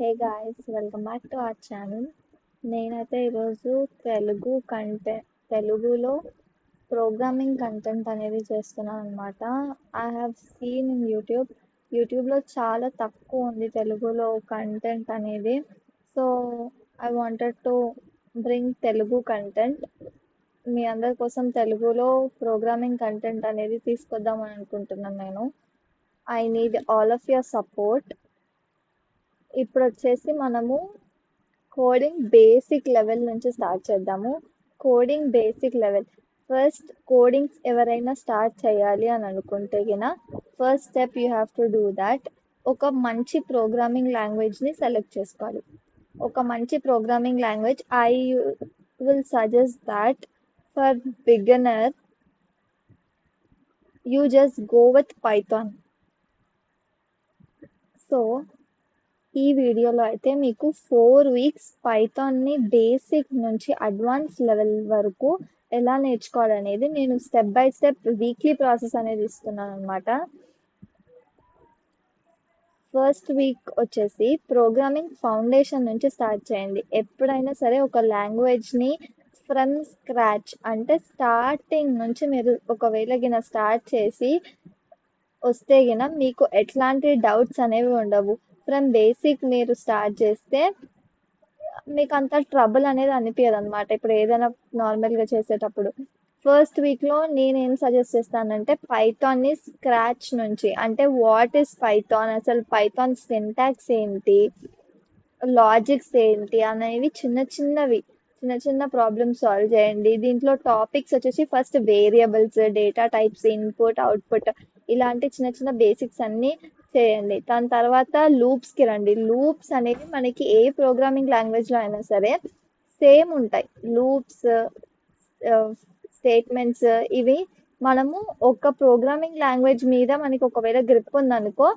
Hey guys, welcome back to our channel. నేనైతే ఈరోజు తెలుగులో ప్రోగ్రామింగ్ కంటెంట్ అనేది చేస్తున్నాను అనమాట. ఐ హ్యావ్ సీన్ ఇన్ యూట్యూబ్లో చాలా తక్కువ ఉంది తెలుగులో కంటెంట్ అనేది. So I wanted to bring Telugu content మీ అందరి కోసం. తెలుగులో ప్రోగ్రామింగ్ కంటెంట్ అనేది తీసుకొద్దామని అనుకుంటున్నాను నేను. I need all of your support. ఇప్పుడు వచ్చేసి మనము కోడింగ్ బేసిక్ లెవెల్ నుంచి స్టార్ట్ చేద్దాము. Coding basic level. First codings ఎవరైనా స్టార్ట్ చేయాలి అని అనుకుంటే first step you have to do that. ఒక మంచి ప్రోగ్రామింగ్ లాంగ్వేజ్ని సెలెక్ట్ చేసుకోవాలి. ఒక మంచి programming language I will suggest that for beginner you just go with Python. So ఈ వీడియోలో అయితే మీకు 4 వీక్స్ పైథాన్ని బేసిక్ నుంచి అడ్వాన్స్ లెవెల్ వరకు ఎలా నేర్చుకోవాలనేది నేను step by step weekly process అనేది ఇస్తున్నాను అనమాట. ఫస్ట్ వీక్ వచ్చేసి ప్రోగ్రామింగ్ ఫౌండేషన్ నుంచి స్టార్ట్ చేయండి. ఎప్పుడైనా సరే ఒక లాంగ్వేజ్ని ఫ్రమ్ స్క్రాచ్ అంటే స్టార్టింగ్ నుంచి మీరు ఒకవేళ స్టార్ట్ చేసి వస్తే మీకు ఎట్లాంటి డౌట్స్ అనేవి ఉండవు. ఫ్రమ్ బేసిక్ మీరు స్టార్ట్ చేస్తే మీకు అంత ట్రబుల్ అనేది అనిపించదు అనమాట. ఇప్పుడు ఏదైనా నార్మల్గా చేసేటప్పుడు ఫస్ట్ వీక్లో నేనేం సజెస్ట్ చేస్తానంటే పైథాన్ని స్క్రాచ్ నుంచి, అంటే వాట్ ఈస్ పైథాన్, అసలు పైథాన్ సింటాక్స్ ఏంటి, లాజిక్స్ ఏంటి అనేవి చిన్న చిన్న ప్రాబ్లమ్స్ సాల్వ్ చేయండి. దీంట్లో టాపిక్స్ వచ్చేసి first variables, data types, input, output, ఇలాంటి చిన్న బేసిక్స్ అన్నీ చేయండి. దాని తర్వాత లూప్స్కి రండి. లూప్స్ అనేవి మనకి ఏ ప్రోగ్రామింగ్ లాంగ్వేజ్లో అయినా సరే సేమ్ ఉంటాయి. లూప్స్, స్టేట్మెంట్స్, ఇవి మనము ఒక ప్రోగ్రామింగ్ లాంగ్వేజ్ మీద మనకి ఒకవేళ గ్రిప్ ఉందనుకో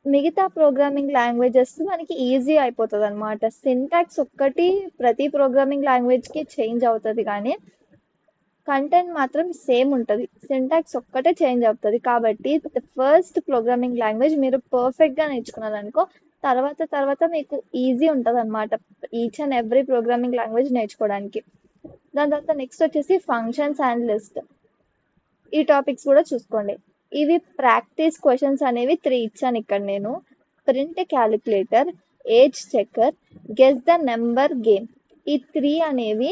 మిగతా ప్రోగ్రామింగ్ లాంగ్వేజెస్ మనకి ఈజీ అయిపోతుంది అనమాట. సింటాక్స్ ఒక్కటి ప్రతి ప్రోగ్రామింగ్ లాంగ్వేజ్కి చేంజ్ అవుతుంది, కానీ కంటెంట్ మాత్రం సేమ్ ఉంటుంది. సింటాక్స్ ఒక్కటే చేంజ్ అవుతుంది. కాబట్టి ఫస్ట్ ప్రోగ్రామింగ్ లాంగ్వేజ్ మీరు పర్ఫెక్ట్గా నేర్చుకున్నారనుకో తర్వాత మీకు ఈజీ ఉంటుంది అనమాట each and every programming language నేర్చుకోవడానికి. దాని తర్వాత నెక్స్ట్ వచ్చేసి ఫంక్షన్స్ అండ్ లిస్ట్. ఈ టాపిక్స్ కూడా చూసుకోండి. ఇవి ప్రాక్టీస్ క్వశ్చన్స్ అనేవి 3 ఇచ్చాను ఇక్కడ నేను. Print calculator, age checker, guess the number game. ఈ 3 అనేవి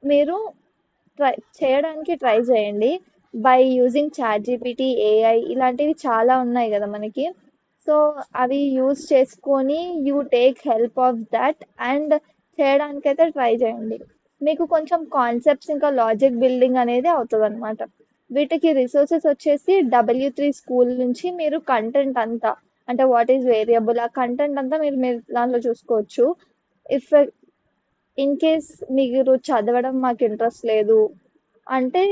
మీరు చేయడానికి ట్రై చేయండి బై యూజింగ్ ChatGPT, AI, ఇలాంటివి చాలా ఉన్నాయి కదా మనకి. సో అవి యూజ్ చేసుకొని you take help of that and చేయడానికైతే ట్రై చేయండి. మీకు కొంచెం కాన్సెప్ట్స్ ఇంకా లాజిక్ బిల్డింగ్ అనేది అవుతుంది అనమాట. వీటికి రిసోర్సెస్ వచ్చేసి W3 స్కూల్ నుంచి మీరు కంటెంట్ అంతా, అంటే వాట్ ఈజ్ వేరియబుల్, ఆ కంటెంట్ అంతా మీరు దాంట్లో చూసుకోవచ్చు. ఇఫ్ ఇన్ కేస్ మీరు చదవడం మాకు ఇంట్రెస్ట్ లేదు అంటే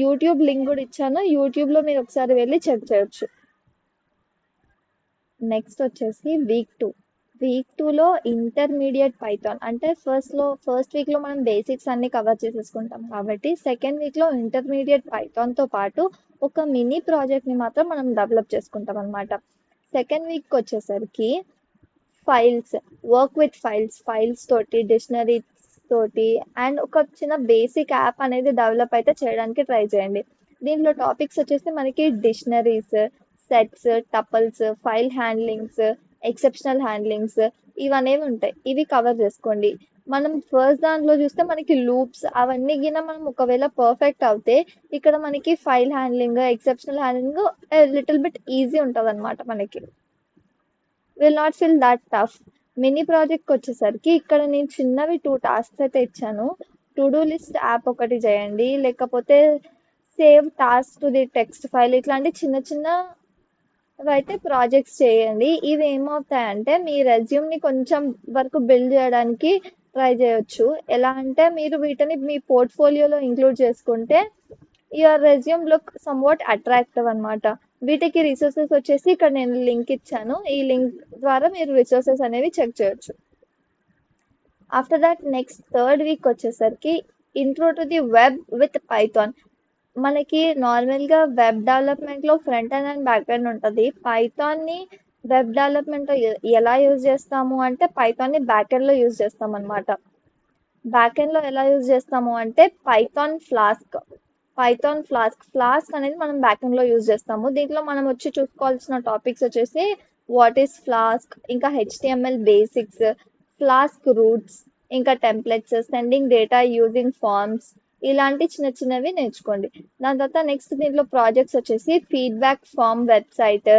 యూట్యూబ్ లింక్ కూడా ఇచ్చాను, యూట్యూబ్లో మీరు ఒకసారి వెళ్ళి చెక్ చేయొచ్చు. నెక్స్ట్ వచ్చేసి వీక్ టూలో ఇంటర్మీడియట్ పైథాన్. అంటే ఫస్ట్ వీక్లో మనం బేసిక్స్ అన్ని కవర్ చేసేసుకుంటాం కాబట్టి సెకండ్ వీక్లో ఇంటర్మీడియట్ పైథాన్తో పాటు ఒక మినీ ప్రాజెక్ట్ని మాత్రం మనం డెవలప్ చేసుకుంటాం అనమాట. సెకండ్ వీక్ వచ్చేసరికి వర్క్ విత్ ఫైల్స్ తోటి, డిక్షనరీస్ తోటి అండ్ ఒక చిన్న బేసిక్ యాప్ అనేది డెవలప్ అయితే చేయడానికి ట్రై చేయండి. దీంట్లో టాపిక్స్ వచ్చేసి మనకి dictionaries, sets, tuples, file handlings, exceptional handlings, ఇవనేవి ఉంటాయి. ఇవి కవర్ చేసుకోండి. మనం ఫస్ట్ దాంట్లో చూస్తే మనకి లూప్స్ అవన్నీ మనం ఒకవేళ పర్ఫెక్ట్ అవుతే ఇక్కడ మనకి file handling, exceptional handling little bit easy ఉంటుంది అనమాట. మనకి will not feel that tough. Mini ప్రాజెక్ట్కి వచ్చేసరికి ఇక్కడ నేను చిన్నవి 2 టాస్క్స్ అయితే ఇచ్చాను. టు డూ లిస్ట్ యాప్ ఒకటి చేయండి, లేకపోతే save task to the text file, ఇట్లాంటి చిన్న అయితే ప్రాజెక్ట్స్ చేయండి. ఇవి ఏమవుతాయంటే మీ రెజ్యూమ్ని కొంచెం వరకు బిల్డ్ చేయడానికి ట్రై చేయొచ్చు. ఎలా అంటే మీరు వీటిని మీ పోర్ట్ఫోలియోలో ఇంక్లూడ్ చేసుకుంటే your resume look somewhat attractive అనమాట. వీటికి రిసోర్సెస్ వచ్చేసి ఇక్కడ నేను లింక్ ఇచ్చాను. ఈ లింక్ ద్వారా మీరు రిసోర్సెస్ అనేవి చెక్ చేయొచ్చు. After that next third week వచ్చేసరికి intro to the web with Python. మనకి నార్మల్గా వెబ్ డెవలప్మెంట్లో front end and back end ఉంటుంది. పైథాన్ని వెబ్ డెవలప్మెంట్ ఎలా యూజ్ చేస్తాము అంటే పైథాన్ని బ్యాక్ ఎండ్ లో యూజ్ చేస్తాం అనమాట. బ్యాక్ ఎండ్ లో ఎలా యూజ్ చేస్తాము అంటే ఫ్లాస్క్ అనేది మనం బ్యాక్ ఎండ్ లో యూజ్ చేస్తాము. దీంట్లో మనం వచ్చి చూసుకోవాల్సిన టాపిక్స్ వచ్చేసి వాట్ ఈస్ ఫ్లాస్క్, ఇంకా హెచ్టిఎంఎల్ బేసిక్స్, ఫ్లాస్క్ రూట్స్, ఇంకా templates, sending data using forms, ఇలాంటి చిన్న చిన్నవి నేర్చుకోండి. దాని తర్వాత నెక్స్ట్ దీంట్లో ప్రాజెక్ట్స్ వచ్చేసి feedback form website,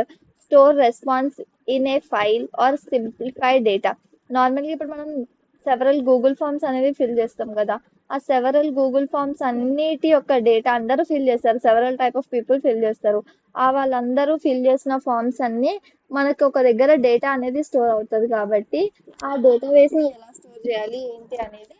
store response in a file or simplify data. నార్మల్గా ఇప్పుడు మనం సెవరల్ గూగుల్ ఫార్మ్స్ అనేవి ఫిల్ చేస్తాం కదా, ఆ సెవరల్ గూగుల్ ఫార్మ్స్ అన్నిటి యొక్క డేటా అందరూ ఫిల్ చేస్తారు, several type of people fill చేస్తారు. ఆ వాళ్ళందరూ ఫిల్ చేసిన ఫార్మ్స్ అన్ని మనకు ఒక దగ్గర డేటా అనేది స్టోర్ అవుతుంది. కాబట్టి ఆ డేటాబేస్ని ఎలా స్టోర్ చేయాలి ఏంటి అనేది